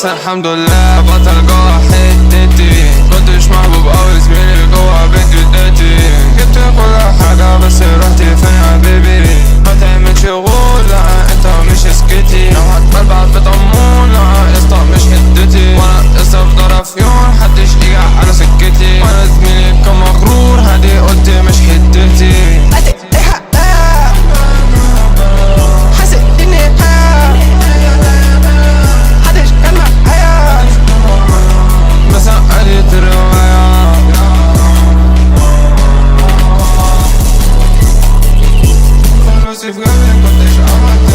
بس الحمد لله بطل جوا حتتي. كنتش محبوب اوي زميلي جوا بيت جدتي. جبت كل حاجة بس رحت فين يا بيبي؟ ما تعملش غول لا انت مش سكتي. لو هتبلبع في طمون لا قسطة مش حدتي. وانا قسطة في ضرفيون محدش يجي على سكتي. وانا زميلي كان مغرور هادي قلت مش حدتي. Si fue bien, contesta.